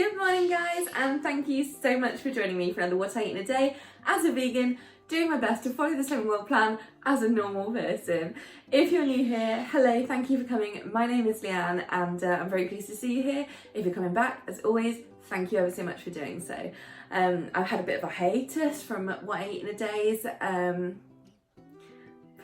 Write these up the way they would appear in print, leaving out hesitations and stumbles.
Good morning guys, and thank you so much for joining me for another What I Eat in a Day as a vegan, doing my best to follow the Slimming World plan as a normal person. If you're new here, hello, thank you for coming. My name is Leanne and I'm very pleased to see you here. If you're coming back, as always, thank you ever so much for doing so. I've had a bit of a hiatus from What I Eat in a Days for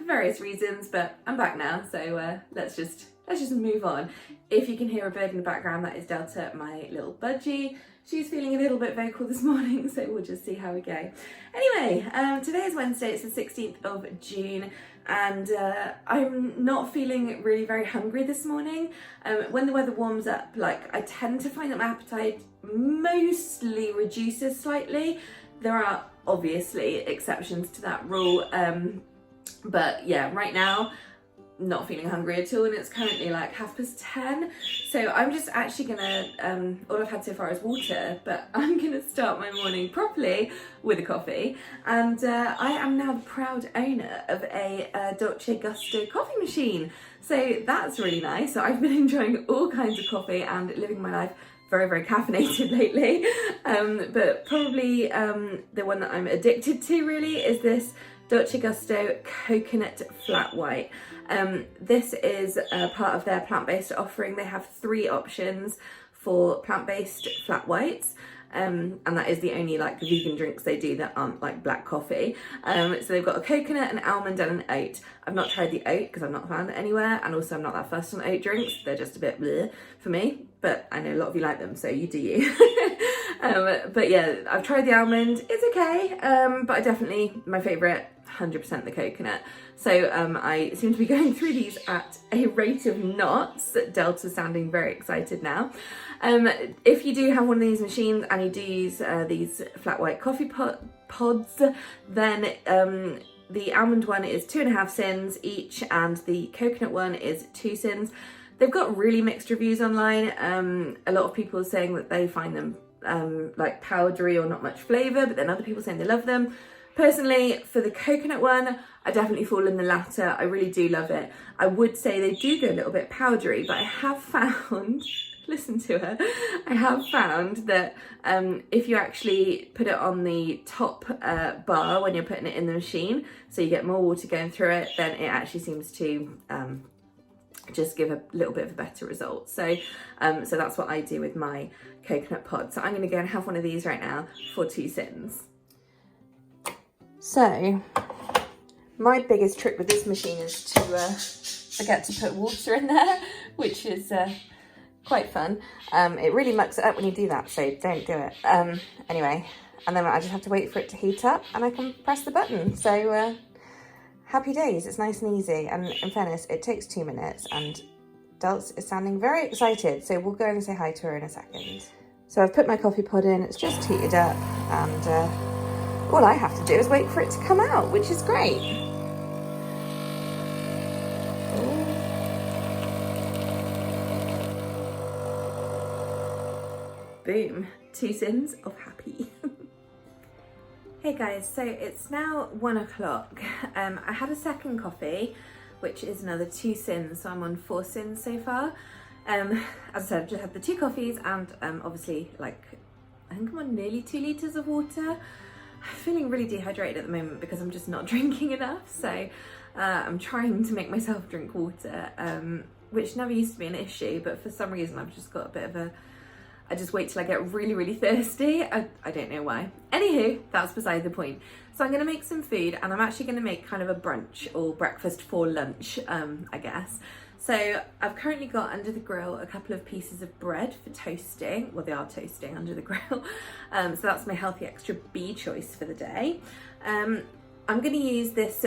various reasons, but I'm back now, so let's just move on. If you can hear a bird in the background, that is Delta, my little budgie. She's feeling a little bit vocal this morning, so we'll just see how we go. Anyway, today is Wednesday, it's the 16th of June, and I'm not feeling really very hungry this morning. When the weather warms up, I tend to find that my appetite mostly reduces slightly. There are obviously exceptions to that rule, but yeah, right now, not feeling hungry at all, and it's currently like 10:30, so I'm just actually gonna all I've had so far is water, but I'm gonna start my morning properly with a coffee. And I am now the proud owner of a Dolce coffee machine, so that's really nice. So I've been enjoying all kinds of coffee and living my life very, very caffeinated lately, but probably the one that I'm addicted to really is this Dolce Coconut Flat White. This is part of their plant-based offering. They have 3 options for plant-based flat whites, and that is the only vegan drinks they do that aren't black coffee. So they've got a coconut, an almond and an oat. I've not tried the oat because I've not found it anywhere, and also I'm not that fussed on oat drinks. They're just a bit bleh for me, but I know a lot of you like them, so you do you. But yeah, I've tried the almond, it's okay, but I definitely, my favourite, 100% the coconut. So I seem to be going through these at a rate of knots. Delta's sounding very excited now. If you do have one of these machines and you do use these flat white coffee pods, then the almond one is 2.5 SYNS each and the coconut one is 2 SYNS. They've got really mixed reviews online. A lot of people are saying that they find them powdery or not much flavour, but then other people saying they love them. Personally, for the coconut one, I definitely fall in the latter. I really do love it. I would say they do go a little bit powdery, but I have found, listen to her, I have found that if you actually put it on the top bar when you're putting it in the machine, so you get more water going through it, then it actually seems to just give a little bit of a better result. So so that's what I do with my coconut pod. So I'm gonna go and have one of these right now for 2 SYNS. So, my biggest trick with this machine is to forget to put water in there, which is quite fun. It really mucks it up when you do that, so don't do it. Anyway, and then I just have to wait for it to heat up and I can press the button. So, happy days, it's nice and easy. And in fairness, it takes 2 minutes and Dulce is sounding very excited, so we'll go and say hi to her in a second. So I've put my coffee pod in, it's just heated up, and all I have to do is wait for it to come out, which is great. Boom, 2 SYNS of happy. Hey guys, so it's now 1 o'clock. I had a second coffee, which is another 2 SYNS, so I'm on 4 SYNS so far. As I said, I've just had the 2 coffees and obviously I think I'm on nearly 2 litres of water. I'm feeling really dehydrated at the moment because I'm just not drinking enough, so I'm trying to make myself drink water, which never used to be an issue, but for some reason I've just got a bit of a, I just wait till I get really, really thirsty. I don't know why. Anywho, that's beside the point. So I'm gonna make some food, and I'm actually gonna make kind of a brunch or breakfast for lunch, I guess. So I've currently got under the grill a couple of pieces of bread for toasting. Well, they are toasting under the grill. So that's my healthy extra B choice for the day. I'm going to use this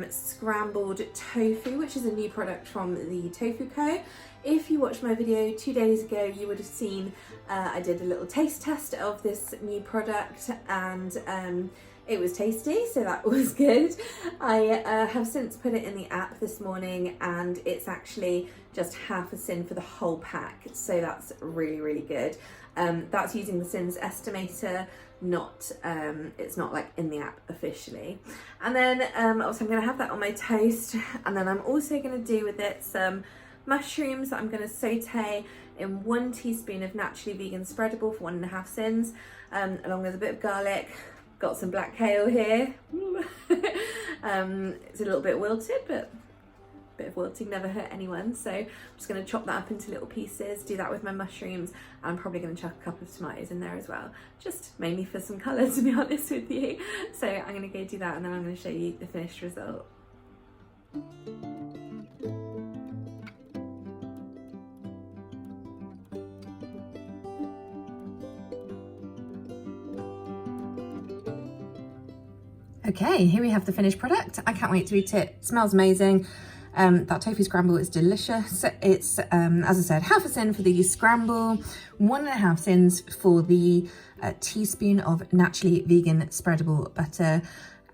scrambled tofu, which is a new product from the Tofoo Co. If you watched my video 2 days ago, you would have seen I did a little taste test of this new product, and it was tasty, so that was good. I have since put it in the app this morning, and it's actually just half a SYN for the whole pack, so that's really, really good. That's using the SYNS estimator, not it's not in the app officially. And then also I'm going to have that on my toast, and then I'm also going to do with it some mushrooms that I'm going to saute in 1 teaspoon of Naturli vegan spreadable for 1.5 SYNS, along with a bit of garlic. Got some black kale here. It's a little bit wilted, but a bit of wilting never hurt anyone. So I'm just going to chop that up into little pieces, do that with my mushrooms. I'm probably going to chuck a couple of tomatoes in there as well, just mainly for some colour, to be honest with you. So I'm going to go do that, and then I'm going to show you the finished result. Okay, here we have the finished product. I can't wait to eat it. It smells amazing. That tofu scramble is delicious. It's, as I said, half a SYN for the scramble, 1.5 SYNS for the teaspoon of Naturli vegan spreadable butter.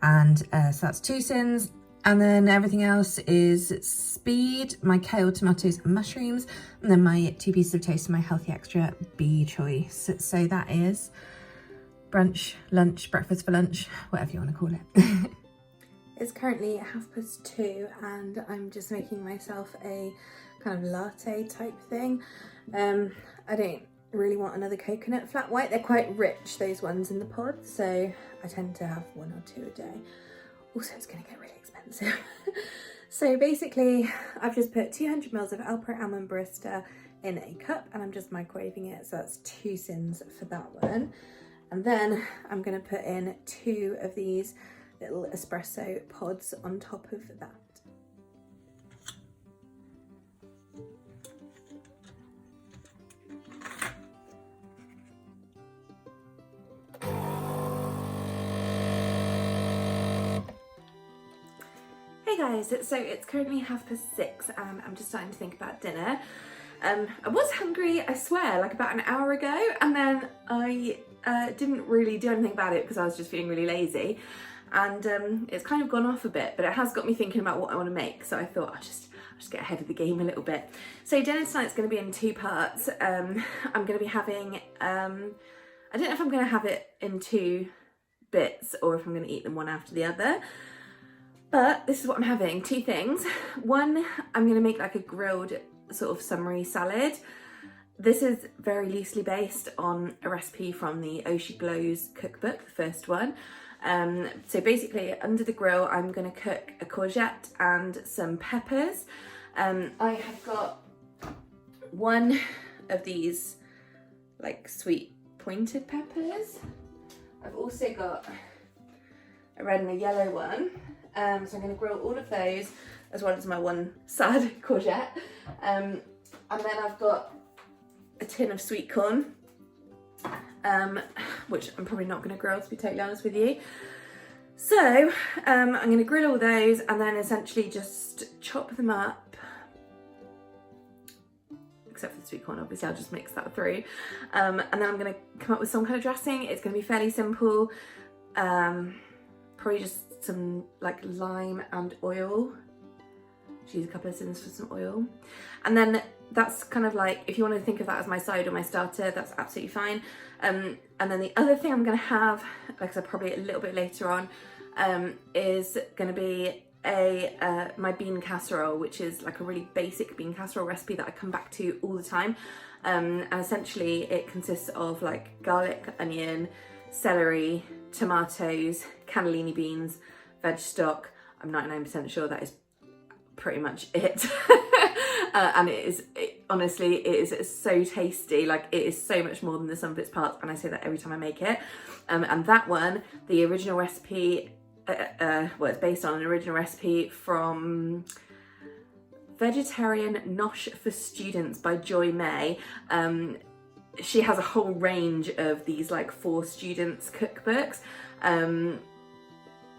And so that's 2 SYNS. And then everything else is speed, my kale, tomatoes, and mushrooms. And then my 2 pieces of toast and my healthy extra bee choice. So that is brunch, lunch, breakfast for lunch, whatever you want to call it. It's currently 2:30 and I'm just making myself a kind of latte type thing. I don't really want another coconut flat white. They're quite rich, those ones in the pod, so I tend to have 1 or 2 a day. Also, it's going to get really expensive. So basically, I've just put 200 ml of Alpro Almond Barista in a cup and I'm just microwaving it, so that's 2 SYNS for that one. And then I'm going to put in 2 of these little espresso pods on top of that. Hey guys, so it's currently 6:30 and I'm just starting to think about dinner. I was hungry, I swear, like about an hour ago, and then I didn't really do anything about it because I was just feeling really lazy, and it's kind of gone off a bit, but it has got me thinking about what I want to make, so I thought I'll just get ahead of the game a little bit. So dinner tonight's going to be in 2 parts. I'm going to be having, I don't know if I'm going to have it in 2 bits or if I'm going to eat them one after the other, but this is what I'm having, 2 things. One, I'm going to make like a grilled sort of summery salad. This is very loosely based on a recipe from the Oshi Glow's cookbook, the first one. So basically under the grill I'm going to cook a courgette and some peppers. I have got 1 of these like sweet pointed peppers. I've also got a red and a yellow one. So I'm going to grill all of those as well as my 1 sad courgette. And then I've got a tin of sweet corn, which I'm probably not going to grill, to be totally honest with you. So I'm going to grill all those and then essentially just chop them up, except for the sweet corn, obviously I'll just mix that through. And then I'm going to come up with some kind of dressing. It's going to be fairly simple, probably just some like lime and oil. Use a couple of SYNS for some oil. And then that's kind of like, if you want to think of that as my side or my starter, that's absolutely fine. And then the other thing I'm going to have, like I said, probably a little bit later on, is going to be my bean casserole, which is like a really basic bean casserole recipe that I come back to all the time. And essentially it consists of like garlic, onion, celery, tomatoes, cannellini beans, veg stock. I'm 99% sure that is pretty much it. And honestly, it is so tasty. Like, it is so much more than the sum of its parts, and I say that every time I make it. And that one, the original recipe, well, it's based on an original recipe from Vegetarian Nosh for Students by Joy May. She has a whole range of these like for students cookbooks.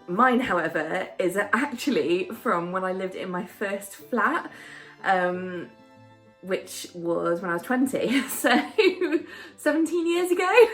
Mine, however, is actually from when I lived in my first flat, which was when I was 20, so 17 years ago.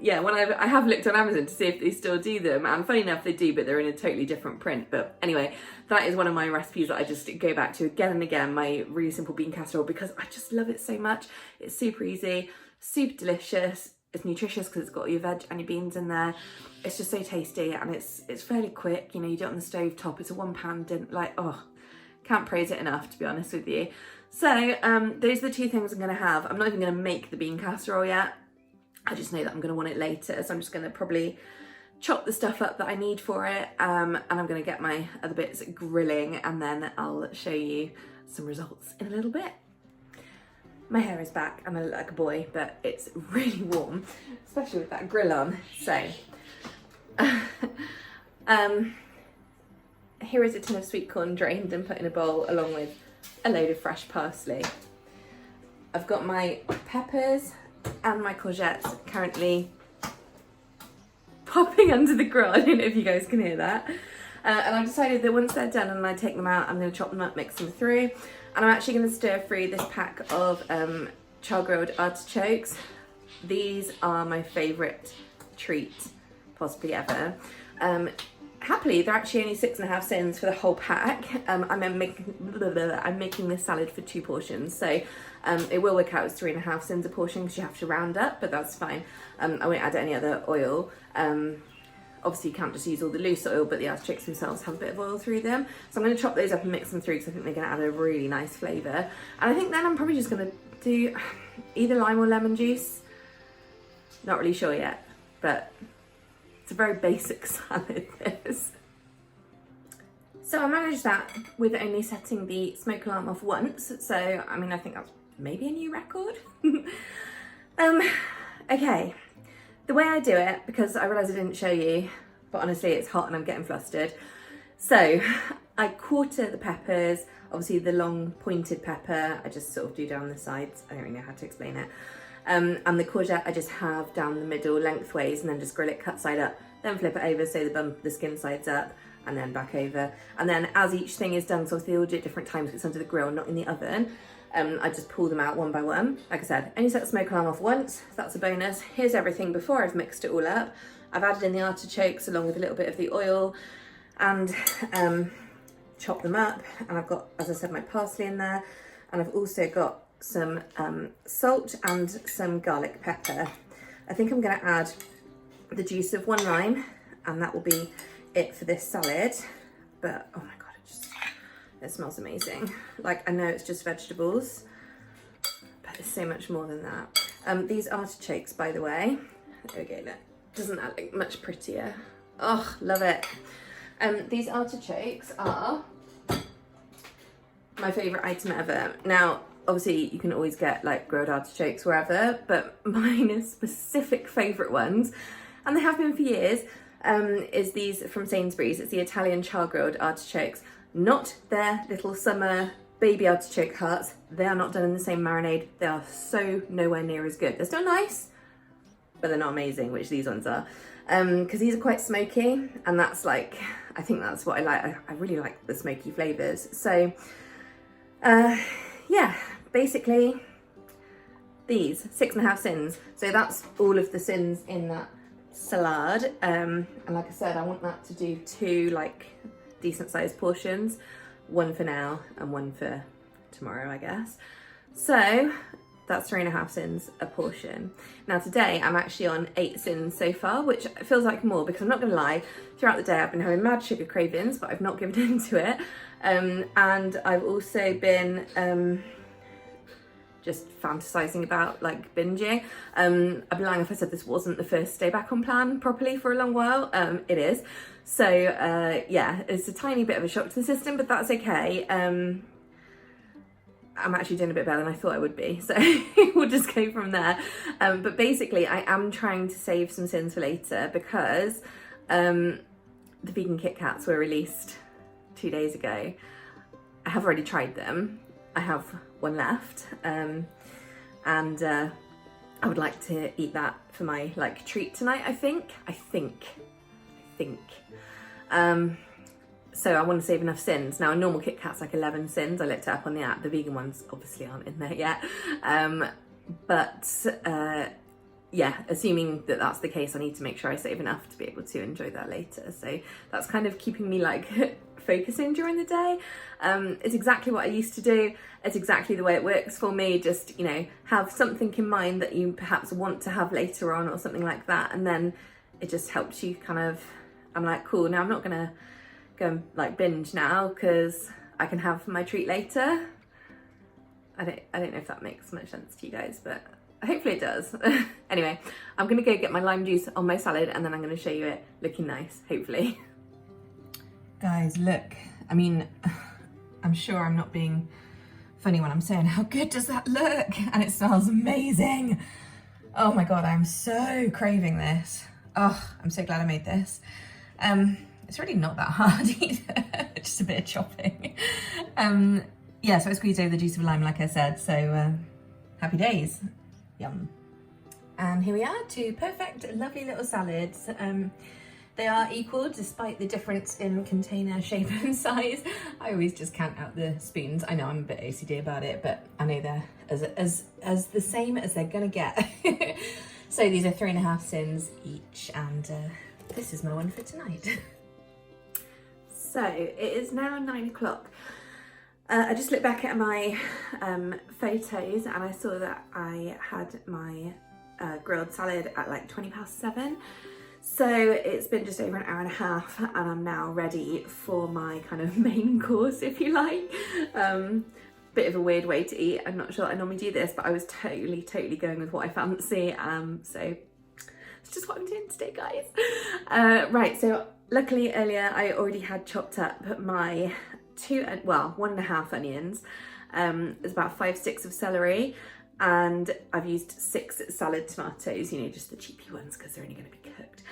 Yeah, when I have looked on Amazon to see if they still do them, and funny enough they do, but they're in a totally different print. But anyway, that is one of my recipes that I just go back to again and again, my really simple bean casserole, because I just love it so much. It's super easy, super delicious. It's nutritious because it's got all your veg and your beans in there. It's just so tasty, and it's fairly quick. You know, you do it on the stove top. It's a £1 dinner, like, oh, Can't praise it enough, to be honest with you. So those are the two things I'm going to have. I'm not even going to make the bean casserole yet. I just know that I'm going to want it later, so I'm just going to probably chop the stuff up that I need for it, and I'm going to get my other bits grilling, and then I'll show you some results in a little bit. My hair is back and I look like a boy, but it's really warm, especially with that grill on. So here is a tin of sweet corn drained and put in a bowl, along with a load of fresh parsley. I've got my peppers and my courgettes currently popping under the grill. I don't know if you guys can hear that. And I've decided that once they're done and I take them out, I'm going to chop them up, mix them through. And I'm actually going to stir fry this pack of char-grilled artichokes. These are my favourite treat possibly ever. Happily, they're actually only 6.5 SYNS for the whole pack. I'm making this salad for 2 portions, so it will work out as 3.5 SYNS a portion because you have to round up, but that's fine. I won't add any other oil. Obviously you can't just use all the loose oil, but the artichokes themselves have a bit of oil through them. So I'm going to chop those up and mix them through because I think they're going to add a really nice flavour. And I think then I'm probably just going to do either lime or lemon juice. Not really sure yet, but it's a very basic salad, this. So I managed that with only setting the smoke alarm off once. So, I mean, I think that's maybe a new record. Okay. The way I do it, because I realise I didn't show you, but honestly it's hot and I'm getting flustered. So I quarter the peppers, obviously the long pointed pepper, I just sort of do down the sides. I don't really know how to explain it. And the courgette I just have down the middle lengthways and then just grill it cut side up, then flip it over so the skin sides up and then back over. And then as each thing is done, so obviously they all do it at different times, it's under the grill, not in the oven. I just pull them out one by one. Like I said, only set the smoke alarm off once, so that's a bonus. Here's everything before I've mixed it all up. I've added in the artichokes along with a little bit of the oil and chop them up. And I've got, as I said, my parsley in there. And I've also got some salt and some garlic pepper. I think I'm going to add the juice of 1 lime, and that will be it for this salad. But oh my god, it smells amazing. Like, I know it's just vegetables, but it's so much more than that. These artichokes, by the way, okay, look, doesn't that look much prettier? Oh, love it. These artichokes are my favourite item ever. Now, obviously you can always get like grilled artichokes wherever, but mine specific favourite ones, and they have been for years, is these from Sainsbury's. It's the Italian char-grilled artichokes. Not their little summer baby artichoke hearts. They are not done in the same marinade. They are so nowhere near as good. They're still nice, but they're not amazing, which these ones are. Because these are quite smoky, and that's like, I think that's what I like. I really like the smoky flavours. So, yeah, basically these 6.5 SYNS. So that's all of the SYNS in that salad. And like I said, I want that to do 2 like decent sized portions, 1 for now and 1 for tomorrow, I guess. So that's 3.5 SYNS a portion. Now today I'm actually on 8 SYNS so far, which feels like more because I'm not gonna lie, throughout the day I've been having mad sugar cravings, but I've not given into it. And I've also been just fantasizing about like binging. I'd be lying if I said this wasn't the first day back on plan properly for a long while. It is. So yeah, it's a tiny bit of a shock to the system, but that's okay. I'm actually doing a bit better than I thought I would be, so we'll just go from there. But basically I am trying to save some SYNS for later because the vegan KitKats were released 2 days ago. I have already tried them. I have 1 left, and I would like to eat that for my like treat tonight. I think. So I want to save enough SYNS. Now a normal KitKat's like 11 SYNS. I looked it up on the app. The vegan ones obviously aren't in there yet. Yeah, assuming that that's the case, I need to make sure I save enough to be able to enjoy that later. So that's kind of keeping me like focusing during the day. It's exactly what I used to do. It's exactly the way it works for me. Just, you know, have something in mind that you perhaps want to have later on or something like that. And then it just helps you kind of, I'm like, cool, now I'm not gonna go and like binge now because I can have for my treat later. I don't know if that makes much sense to you guys, but hopefully it does. Anyway, I'm gonna go get my lime juice on my salad and then I'm gonna show you it looking nice, hopefully. Guys, look, I mean, I'm sure I'm not being funny when I'm saying how good does that look? And it smells amazing. Oh my God, I'm so craving this. Oh, I'm so glad I made this. It's really not that hard either, just a bit of chopping. Yeah, so I squeezed over the juice of a lime, like I said, so happy days. Yum. And here we are, two perfect, lovely little salads. They are equal despite the difference in container shape and size. I always just count out the spoons. I know I'm a bit OCD about it, but I know they're as the same as they're gonna get. So these are 3.5 SYNS each, and this is my one for tonight. So it is now 9 o'clock. I just looked back at my photos and I saw that I had my grilled salad at like 7:20. So it's been just over an hour and a half and I'm now ready for my kind of main course, if you like. Bit of a weird way to eat. I'm not sure I normally do this, but I was totally going with what I fancy. So it's just what I'm doing today, guys. Right, so luckily earlier I already had chopped up my 1.5 onions. There's about 5 sticks of celery, and I've used 6 salad tomatoes, you know, just the cheapy ones because they're only going to be cooked.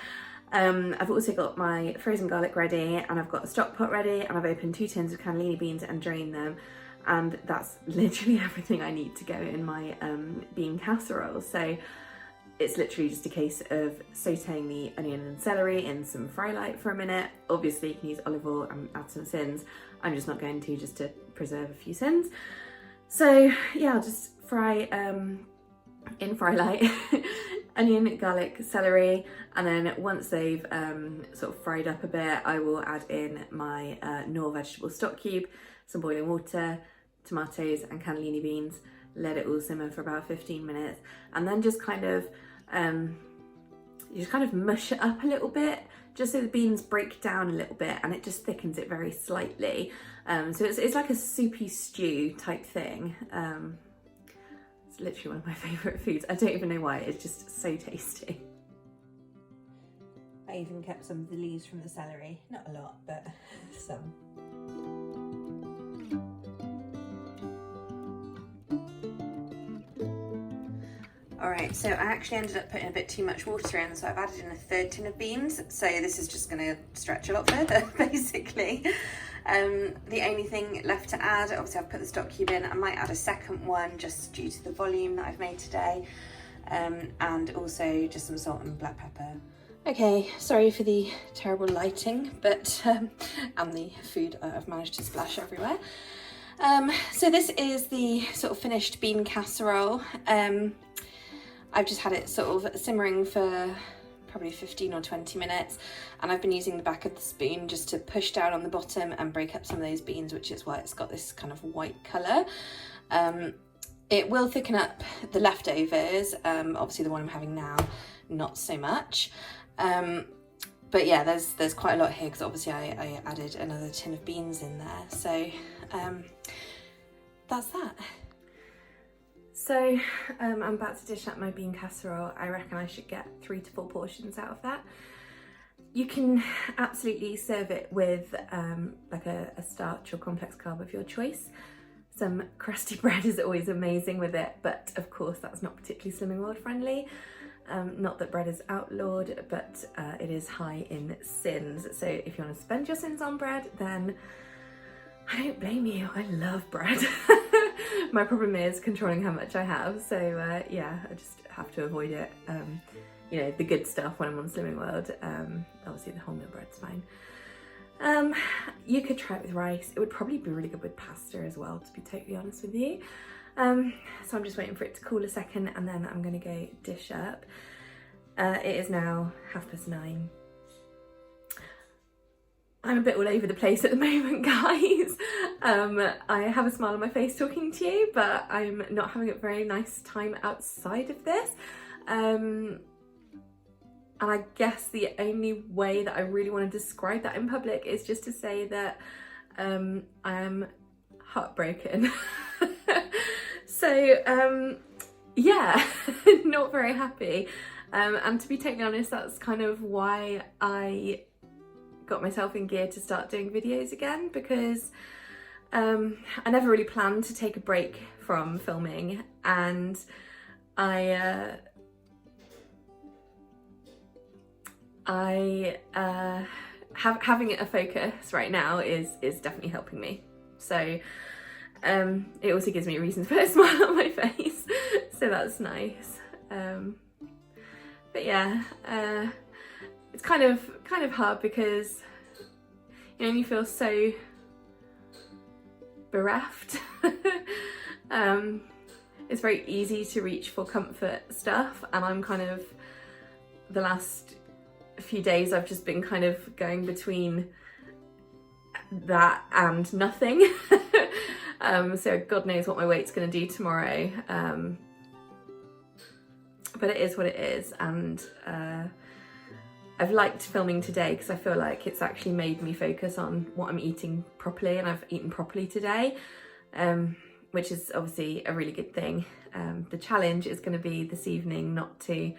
I've also got my frozen garlic ready, and I've got a stock pot ready, and I've opened 2 tins of cannellini beans and drained them, and that's literally everything I need to go in my bean casserole. So it's literally just a case of sauteing the onion and celery in some fry light for a minute. Obviously you can use olive oil and add some SYNS. I'm just not going to, just to preserve a few SYNS. So yeah, I'll just fry in fry light onion, garlic, celery, and then once they've sort of fried up a bit, I will add in my Knorr vegetable stock cube, some boiling water, tomatoes and cannellini beans, let it all simmer for about 15 minutes, and then just kind of you just kind of mush it up a little bit, just so the beans break down a little bit and it just thickens it very slightly. So it's like a soupy stew type thing. It's literally one of my favourite foods. I don't even know why, it's just so tasty. I even kept some of the leaves from the celery, not a lot, but some. Alright, so I actually ended up putting a bit too much water in, so I've added in a 3rd tin of beans, so this is just going to stretch a lot further, basically. The only thing left to add, obviously I've put the stock cube in, I might add a 2nd one just due to the volume that I've made today, and also just some salt and black pepper. Okay, sorry for the terrible lighting, but and the food I've managed to splash everywhere. So this is the sort of finished bean casserole. I've just had it sort of simmering for probably 15 or 20 minutes, and I've been using the back of the spoon just to push down on the bottom and break up some of those beans, which is why it's got this kind of white colour. It will thicken up the leftovers, obviously the one I'm having now, not so much. But yeah, there's quite a lot here because obviously I added another tin of beans in there, so that's that. So I'm about to dish up my bean casserole. I reckon I should get 3 to 4 portions out of that. You can absolutely serve it with like a starch or complex carb of your choice. Some crusty bread is always amazing with it, but of course that's not particularly Slimming World friendly. Not that bread is outlawed, but it is high in SYNS. So if you want to spend your SYNS on bread, then I don't blame you. I love bread. My problem is controlling how much I have. So yeah, I just have to avoid it. You know, the good stuff when I'm on Slimming World. Obviously the wholemeal bread's fine. You could try it with rice. It would probably be really good with pasta as well, to be totally honest with you. So I'm just waiting for it to cool a second, and then I'm going to go dish up. It is now 9:30. I'm a bit all over the place at the moment, guys. I have a smile on my face talking to you, but I'm not having a very nice time outside of this. And I guess the only way that I really want to describe that in public is just to say that I am heartbroken. So yeah, not very happy. And to be totally honest, that's kind of why I got myself in gear to start doing videos again, because I never really planned to take a break from filming, and having a focus right now is definitely helping me. So it also gives me a reason to put a smile on my face, so that's nice. But yeah, it's kind of hard because you feel so bereft. It's very easy to reach for comfort stuff, and I'm kind of, the last few days I've just been kind of going between that and nothing. So God knows what my weight's going to do tomorrow, but it is what it is. And I've liked filming today because I feel like it's actually made me focus on what I'm eating properly, and I've eaten properly today, which is obviously a really good thing. The challenge is going to be this evening not to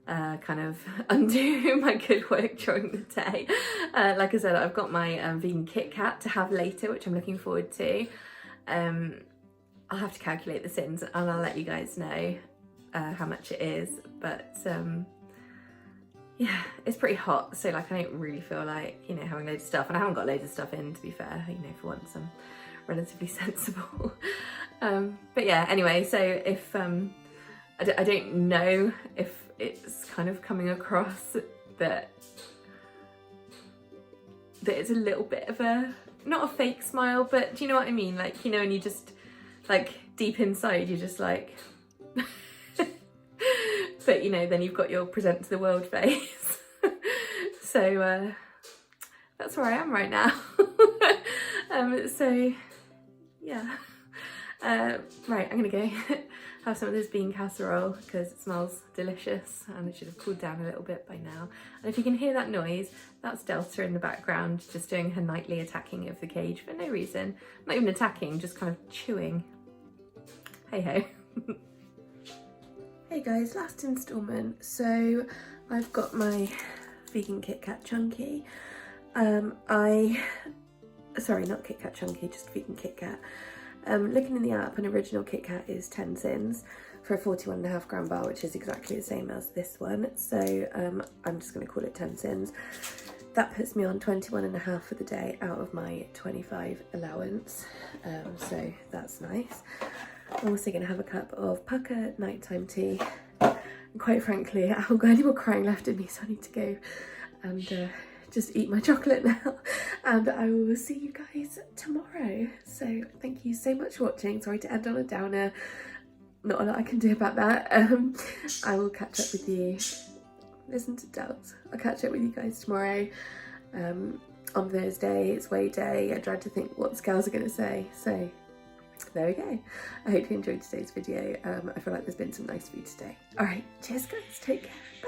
kind of undo my good work during the day. Like I said, I've got my vegan KitKat to have later, which I'm looking forward to. I'll have to calculate the SYNS and I'll let you guys know how much it is, but yeah, it's pretty hot, so like I don't really feel like, having loads of stuff, and I haven't got loads of stuff in, to be fair, for once I'm relatively sensible. But yeah, anyway, so if I don't know if it's kind of coming across that it's a little bit of a, not a fake smile, but do you know what I mean? Like, and you just, like, deep inside, you're just like, but then you've got your present to the world face. So that's where I am right now. So yeah. Right, I'm gonna go have some of this bean casserole because it smells delicious, and it should have cooled down a little bit by now. And if you can hear that noise, that's Delta in the background just doing her nightly attacking of the cage for no reason. Not even attacking, just kind of chewing. Hey ho. Hey guys, last instalment. So I've got my vegan KitKat chunky. Sorry, not KitKat chunky, just vegan KitKat. Looking in the app, an original KitKat is 10 SYNS for a 41.5 gram bar, which is exactly the same as this one. So I'm just going to call it 10 SYNS. That puts me on 21.5 for the day out of my 25 allowance. So that's nice. I'm also going to have a cup of pucker nighttime tea. And quite frankly, I haven't got any more crying left in me, so I need to go and just eat my chocolate now. And I will see you guys tomorrow. So thank you so much for watching. Sorry to end on a downer. Not a lot I can do about that. I will catch up with you. Listen to doubts. I'll catch up with you guys tomorrow. On Thursday, it's weigh day. I dread to think what the scales are going to say. So there we go. I hope you enjoyed today's video. I feel like there's been some nice food today. Alright, cheers guys, take care, bye.